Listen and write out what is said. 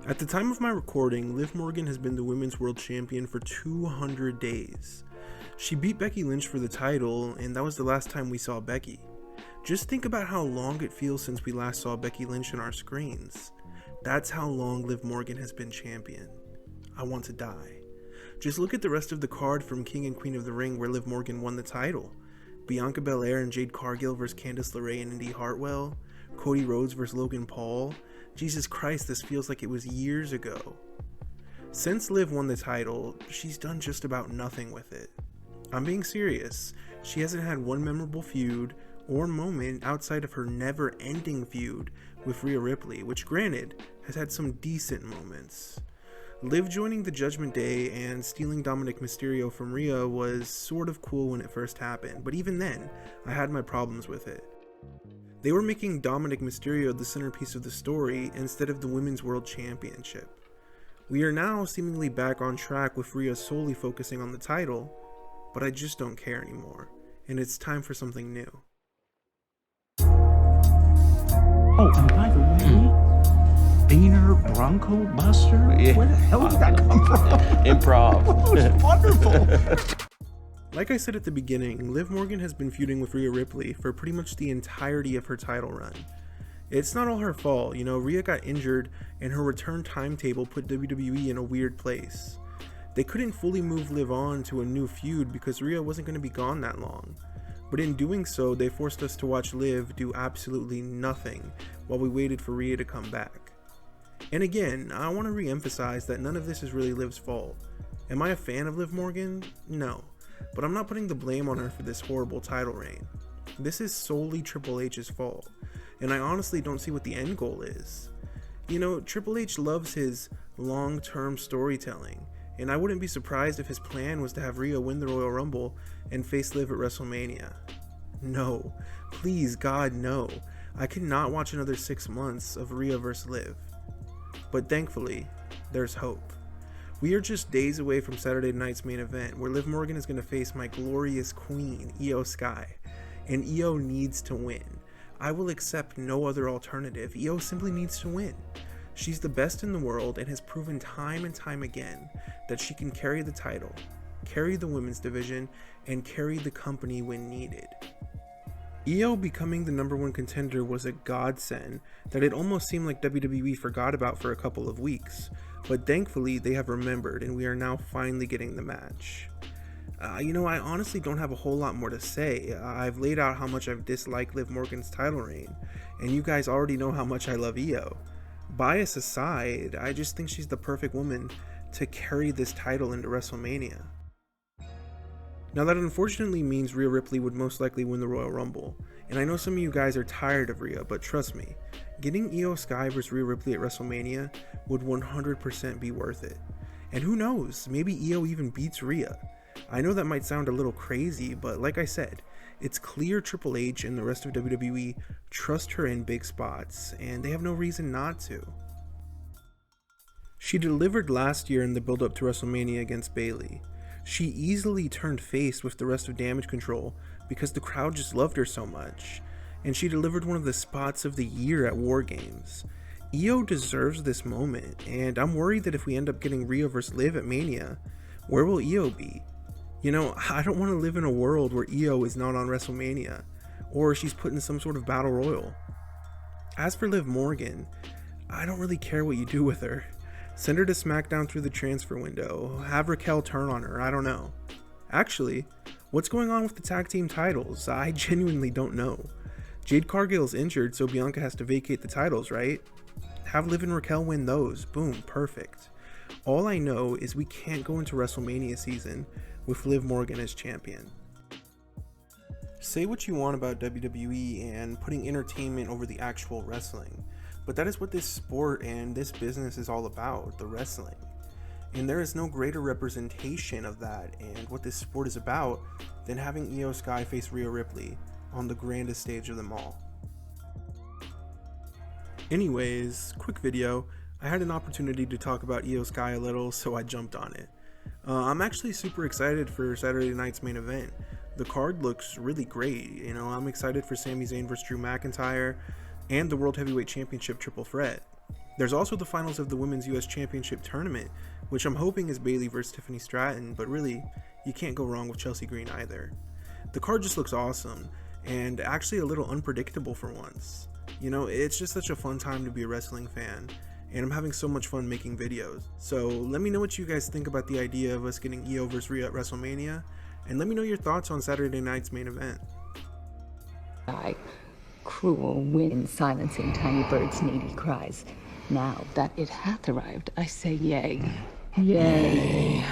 At the time of my recording, Liv Morgan has been the Women's World Champion for 200 days. She beat Becky Lynch for the title, and that was the last time we saw Becky. Just think about how long it feels since we last saw Becky Lynch on our screens. That's how long Liv Morgan has been champion. I want to die. Just look at the rest of the card from King and Queen of the Ring where Liv Morgan won the title. Bianca Belair and Jade Cargill vs Candice LeRae and Indy Hartwell. Cody Rhodes vs Logan Paul. Jesus Christ, this feels like it was years ago. Since Liv won the title, she's done just about nothing with it. I'm being serious. She hasn't had one memorable feud or moment outside of her never-ending feud with Rhea Ripley, which granted has had some decent moments. Liv joining the Judgment Day and stealing Dominic Mysterio from Rhea was sort of cool when it first happened, but even then, I had my problems with it. They were making Dominic Mysterio the centerpiece of the story instead of the Women's World Championship. We are now seemingly back on track with Rhea solely focusing on the title, but I just don't care anymore, and it's time for something new. Oh, and by the way, Boehner Bronco Buster? Yeah. Where the hell did that come from? Improv. That was wonderful. Like I said at the beginning, Liv Morgan has been feuding with Rhea Ripley for pretty much the entirety of her title run. It's not all her fault, Rhea got injured and her return timetable put WWE in a weird place. They couldn't fully move Liv on to a new feud because Rhea wasn't going to be gone that long. But in doing so, they forced us to watch Liv do absolutely nothing while we waited for Rhea to come back. And again, I want to re-emphasize that none of this is really Liv's fault. Am I a fan of Liv Morgan? No. But I'm not putting the blame on her for this horrible title reign. This is solely Triple H's fault, and I honestly don't see what the end goal is. Triple H loves his long-term storytelling, and I wouldn't be surprised if his plan was to have Rhea win the Royal Rumble and face Liv at WrestleMania. No, please God no, I cannot watch another 6 months of Rhea vs Liv. But thankfully, there's hope. We are just days away from Saturday night's main event, where Liv Morgan is going to face my glorious queen, Iyo Sky, and Iyo needs to win. I will accept no other alternative. Iyo simply needs to win. She's the best in the world and has proven time and time again that she can carry the title, carry the women's division, and carry the company when needed. Iyo becoming the #1 contender was a godsend that it almost seemed like WWE forgot about for a couple of weeks, but thankfully they have remembered and we are now finally getting the match. I honestly don't have a whole lot more to say. I've laid out how much I've disliked Liv Morgan's title reign, and you guys already know how much I love Iyo. Bias aside, I just think she's the perfect woman to carry this title into WrestleMania. Now that unfortunately means Rhea Ripley would most likely win the Royal Rumble, and I know some of you guys are tired of Rhea, but trust me, getting Iyo Sky vs Rhea Ripley at WrestleMania would 100% be worth it. And who knows, maybe Iyo even beats Rhea. I know that might sound a little crazy, but like I said, it's clear Triple H and the rest of WWE trust her in big spots, and they have no reason not to. She delivered last year in the build-up to WrestleMania against Bayley. She easily turned face with the rest of Damage Control because the crowd just loved her so much, and she delivered one of the spots of the year at War Games. Iyo deserves this moment, and I'm worried that if we end up getting Rhea vs Liv at Mania, where will Iyo be? I don't want to live in a world where Iyo is not on WrestleMania, or she's put in some sort of battle royal. As for Liv Morgan, I don't really care what you do with her. Send her to SmackDown through the transfer window, have Raquel turn on her, I don't know. Actually, what's going on with the tag team titles? I genuinely don't know. Jade Cargill's injured, so Bianca has to vacate the titles, right? Have Liv and Raquel win those, boom, perfect. All I know is we can't go into WrestleMania season with Liv Morgan as champion. Say what you want about WWE and putting entertainment over the actual wrestling, but that is what this sport and this business is all about, the wrestling. And there is no greater representation of that and what this sport is about than having Iyo Sky face Rhea Ripley on the grandest stage of them all. Anyways, quick video. I had an opportunity to talk about Iyo Sky a little, so I jumped on it. I'm actually super excited for Saturday night's main event. The card looks really great. I'm excited for Sami Zayn vs Drew McIntyre and the World Heavyweight Championship triple threat. There's also the finals of the Women's US Championship Tournament, which I'm hoping is Bayley versus Tiffany Stratton, but really, you can't go wrong with Chelsea Green either. The card just looks awesome, and actually a little unpredictable for once. You know, it's just such a fun time to be a wrestling fan, and I'm having so much fun making videos. So let me know what you guys think about the idea of us getting Iyo vs Rhea at WrestleMania, and let me know your thoughts on Saturday night's main event. Cruel wind silencing tiny birds' needy cries. Now that it hath arrived, I say yea. Yay.